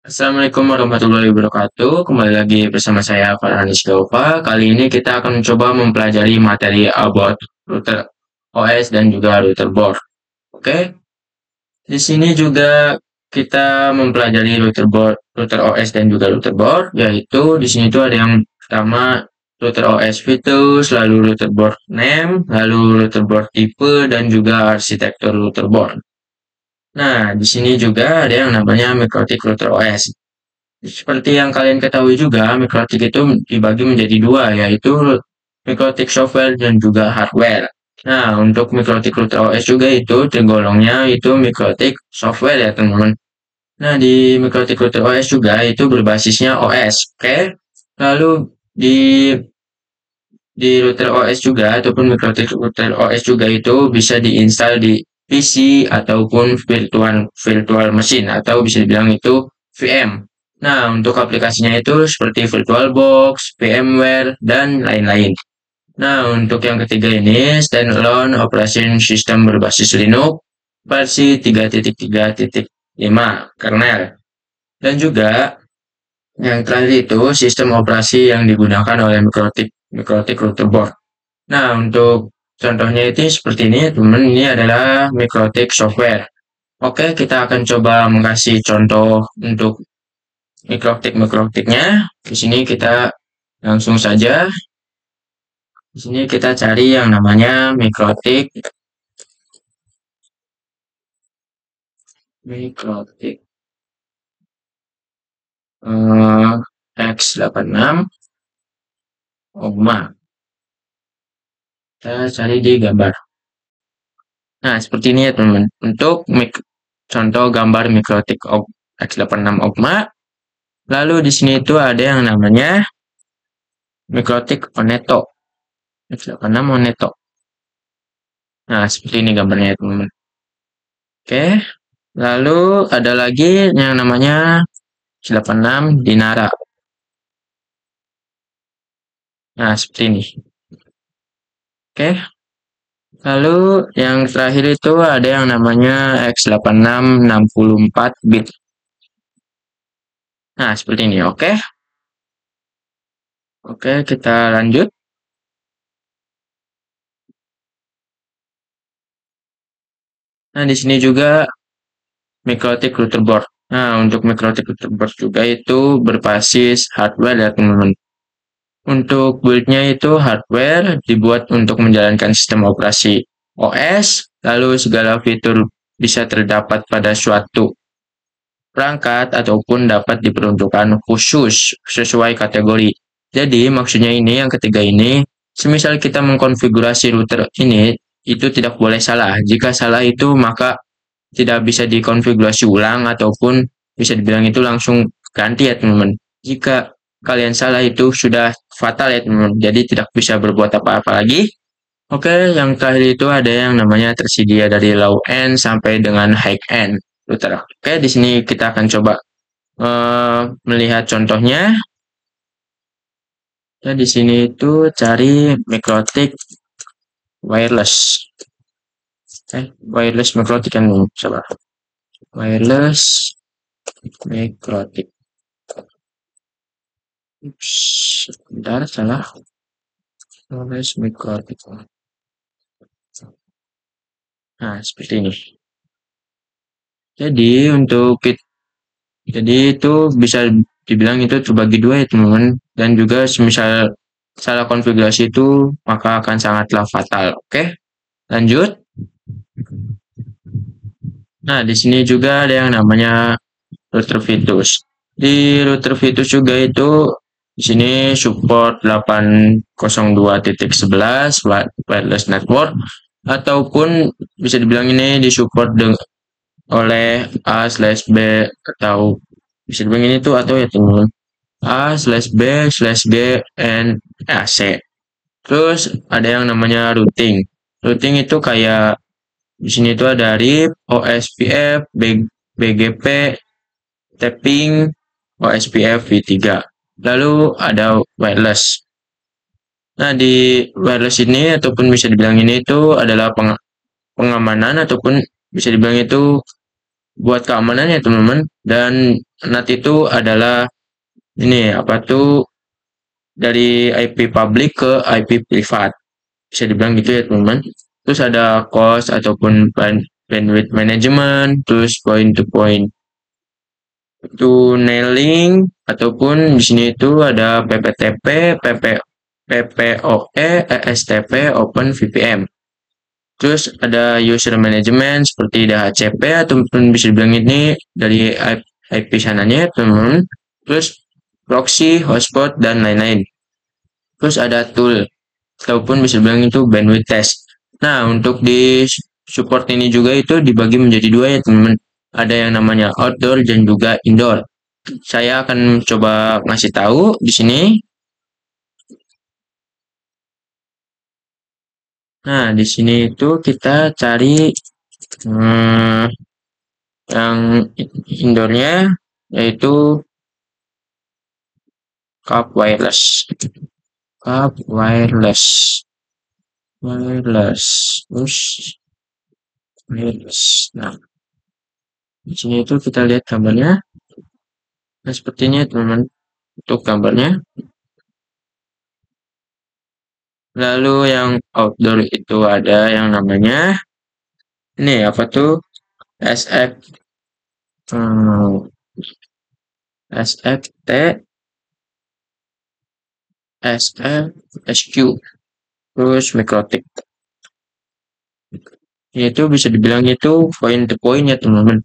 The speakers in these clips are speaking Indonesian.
Assalamualaikum warahmatullahi wabarakatuh. Kembali lagi bersama saya Farhanis Gaufa. Kali ini kita akan mencoba mempelajari materi about router OS dan juga router board. Oke. Di sini juga kita mempelajari router board, router OS dan juga router board, yaitu di sini tuh ada yang pertama router OS features, lalu router board name, lalu router board type dan juga arsitektur router board. Nah, di sini juga ada yang namanya MikroTik router OS. Seperti yang kalian ketahui juga, MikroTik itu dibagi menjadi dua, yaitu MikroTik software dan juga hardware. Nah, untuk MikroTik router OS juga itu tergolongnya itu MikroTik software ya teman-teman. Nah, di MikroTik router OS juga itu berbasisnya OS, oke? Lalu di router OS juga ataupun MikroTik router OS juga itu bisa diinstal di PC ataupun virtual machine atau bisa dibilang itu VM. Nah, untuk aplikasinya itu seperti VirtualBox, VMware, dan lain-lain. Nah, untuk yang ketiga ini, standalone operation system berbasis Linux versi 3.3.5 kernel. Dan juga yang terakhir itu sistem operasi yang digunakan oleh MikroTik router board. Nah, untuk contohnya itu seperti ini, teman. Ini adalah MikroTik software. Oke, kita akan coba mengasih contoh untuk mikrotiknya. Di sini kita langsung saja. Di sini kita cari yang namanya mikrotik X86 Ogma. Kita cari di gambar. Nah, seperti ini ya teman-teman. Untuk contoh gambar mikrotik X86 Ogma. Lalu di sini itu ada yang namanya mikrotik Oneto. X86 Oneto. Nah, seperti ini gambarnya ya teman-teman. Oke. Lalu ada lagi yang namanya X86 Dinara. Nah, seperti ini. Oke. Lalu yang terakhir itu ada yang namanya X86 64 bit. Nah, seperti ini. Oke. Oke, kita lanjut. Nah, di sini juga MikroTik router board. Nah, untuk MikroTik router board juga itu berbasis hardware ya teman-teman. Untuk build-nya itu hardware dibuat untuk menjalankan sistem operasi OS, lalu segala fitur bisa terdapat pada suatu perangkat ataupun dapat diperuntukkan khusus sesuai kategori. Jadi maksudnya ini yang ketiga ini, semisal kita mengkonfigurasi router ini, itu tidak boleh salah. Jika salah itu maka tidak bisa dikonfigurasi ulang ataupun bisa dibilang itu langsung ganti ya teman-teman. Jika kalian salah itu sudah fatal ya teman-teman. Jadi tidak bisa berbuat apa-apa lagi. Oke, yang terakhir itu ada yang namanya tersedia dari low end sampai dengan high end router. Oke, di sini kita akan coba melihat contohnya. Ya, di sini itu cari MikroTik wireless. Wireless MikroTik kan coba. Wireless MikroTik. Bentar, salah. Wireless MikroTik. Nah, seperti ini. Jadi itu bisa dibilang itu terbagi dua ya teman-teman. Dan juga semisal salah konfigurasi itu maka akan sangatlah fatal. Oke, lanjut. Nah, di sini juga ada yang namanya router Vitus. Di router Vitus juga itu di sini support 802.11 wireless network ataupun bisa dibilang ini disupport oleh A/B atau bisa dibilang ini tuh atau ya teman-teman A/B/G and AC. Terus ada yang namanya routing. Routing itu kayak di sini itu ada RIP, OSPF, BGP, tapping, OSPF V3. Lalu ada wireless. Nah, di wireless ini ataupun bisa dibilang ini itu adalah pengamanan ataupun bisa dibilang itu buat keamanan ya teman-teman. Dan NAT itu adalah ini apa tuh dari IP public ke IP privat. Bisa dibilang gitu ya teman-teman. Terus ada cost ataupun bandwidth management, terus point to point tunneling ataupun di sini itu ada PPTP, PPOE, ESTP, Open VPN. Terus ada user management seperti DHCP ataupun bisa dibilang ini dari IP sananya teman-teman. Terus proxy, hotspot dan lain-lain. Terus ada tool ataupun bisa dibilang itu bandwidth test. Nah, untuk di support ini juga itu dibagi menjadi dua ya teman-teman. Ada yang namanya outdoor dan juga indoor. Saya akan coba ngasih tahu di sini. Nah, di sini itu kita cari yang indoornya yaitu Cup Wireless. Cup Wireless. Wireless. Nah, di sini itu kita lihat gambarnya. Nah, seperti ini teman-teman untuk gambarnya. Lalu yang outdoor itu ada yang namanya ini apa tuh SFT SQ terus MikroTik. Itu bisa dibilang itu point to point ya teman-teman.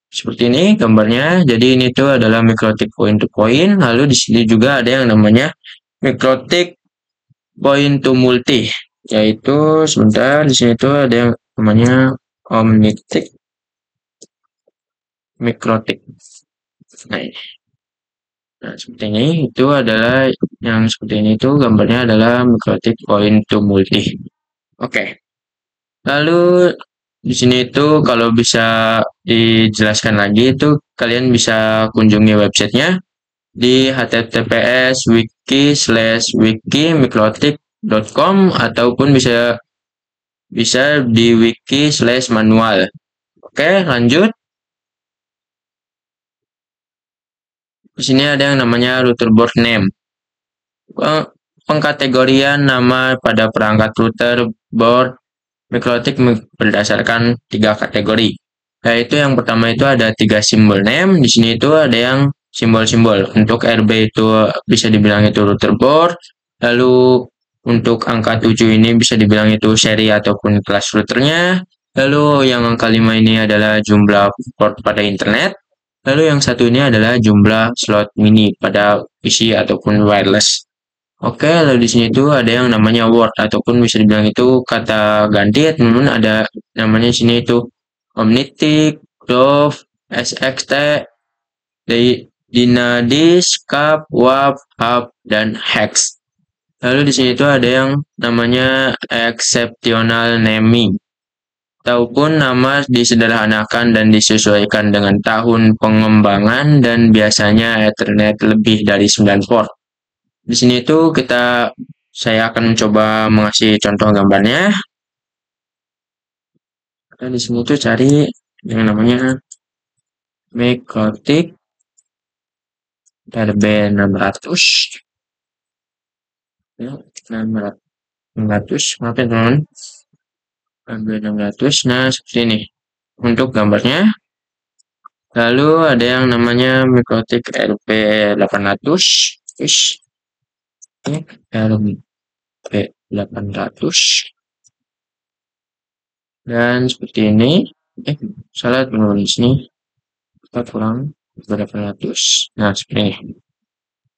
Seperti ini gambarnya. Jadi ini tuh adalah MikroTik point to point. Lalu di sini juga ada yang namanya MikroTik point to multi. Yaitu sebentar di sini tuh ada yang namanya Omnitik MikroTik. Nah, ini. Nah, seperti ini itu adalah yang seperti ini itu gambarnya adalah MikroTik point to multi. Oke. Lalu di sini itu kalau bisa dijelaskan lagi itu kalian bisa kunjungi websitenya di https://wiki/wiki-mikrotik.com ataupun bisa di wiki/manual. Oke, lanjut. Di sini ada yang namanya router board name. Pengkategorian nama pada perangkat router board MikroTik berdasarkan 3 kategori. Yaitu yang pertama itu ada 3 simbol name. Di sini itu ada yang simbol-simbol. Untuk RB itu bisa dibilang itu router board. Lalu untuk angka 7 ini bisa dibilang itu seri ataupun kelas routernya. Lalu yang angka 5 ini adalah jumlah port pada internet. Lalu yang satu ini adalah jumlah slot mini pada PC ataupun wireless. Oke, lalu di sini tuh ada yang namanya word ataupun bisa dibilang itu kata ganti ya teman-teman. Ada namanya di sini itu Omnitik, Dove, SXT, Dynadis, Cup, WAP, Hub, dan Hex. Lalu di sini tuh ada yang namanya exceptional naming ataupun nama disederhanakan dan disesuaikan dengan tahun pengembangan dan biasanya Ethernet lebih dari 9 port. Di sini tuh saya akan mencoba mengasih contoh gambarnya. Dan di sini tuh cari yang namanya MikroTik RB600. Ya, 600, maaf ya teman. RB600. Nah, seperti ini untuk gambarnya. Lalu ada yang namanya MikroTik RB800. RB800. Dan seperti ini. Salah teman-teman di sini. Kita kurang 800. Nah, seperti ini.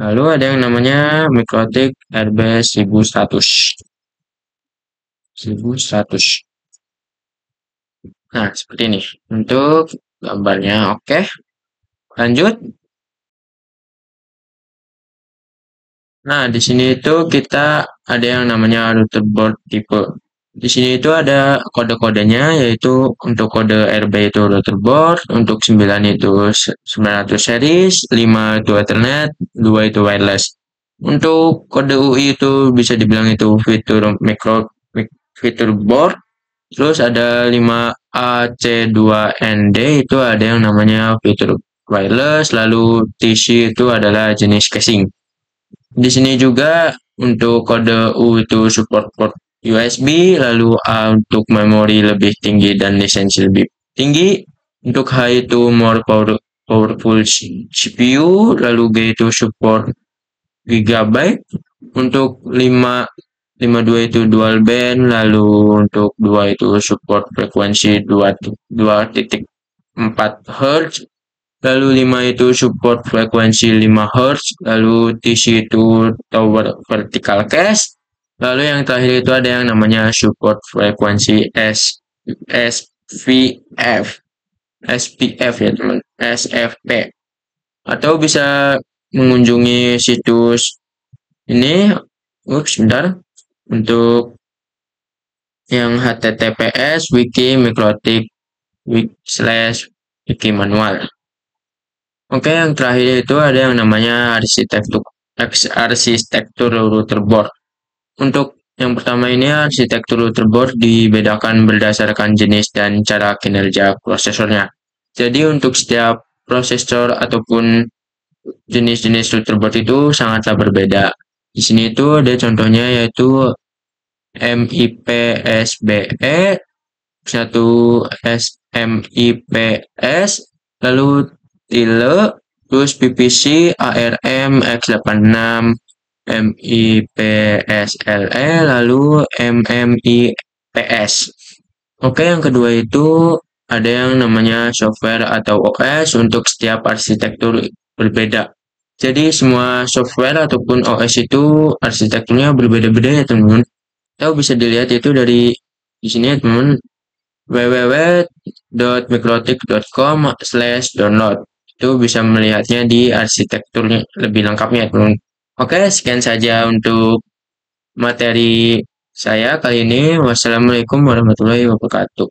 Lalu ada yang namanya MikroTik RB1100. 1100. Nah, seperti ini. Untuk gambarnya, oke. Lanjut. Nah, di sini itu kita ada yang namanya router board tipe. Di sini itu ada kode-kodenya, yaitu untuk kode RB itu router board, untuk 9 itu 900 series, 5 itu Ethernet, 2 itu wireless. Untuk kode UI itu bisa dibilang itu fitur board. Terus ada 5AC2ND itu ada yang namanya fitur wireless, lalu TC itu adalah jenis casing. Di sini juga untuk kode U itu support port USB, lalu A untuk memori lebih tinggi dan lisensi lebih tinggi. Untuk H itu more powerful CPU, lalu G itu support gigabyte. Untuk 52 itu dual band, lalu untuk 2 itu support frekuensi 2.4 Hz, lalu 5 itu support frekuensi 5 Hz, lalu TC itu tower vertical cache, lalu yang terakhir itu ada yang namanya support frekuensi SPF, SPF ya teman, SFP, atau bisa mengunjungi situs ini, sebentar, untuk yang https wiki manual. Oke, yang terakhir itu ada yang namanya arsitektur router board. Untuk yang pertama ini arsitektur router board dibedakan berdasarkan jenis dan cara kinerja prosesornya. Jadi untuk setiap prosesor ataupun jenis-jenis router board itu sangatlah berbeda. Di sini itu ada contohnya yaitu MIPSBE, satu SMIPS, lalu TILE, terus PPC, ARM, X86, MIPSLE, lalu MMIPS. Oke, yang kedua itu ada yang namanya software atau OS untuk setiap arsitektur berbeda. Jadi semua software ataupun OS itu arsitekturnya berbeda-beda ya teman-teman. Atau bisa dilihat itu dari di sini ya teman, www.mikrotik.com/download. Itu bisa melihatnya di arsitekturnya lebih lengkapnya teman. Oke, sekian saja untuk materi saya kali ini. Wassalamualaikum warahmatullahi wabarakatuh.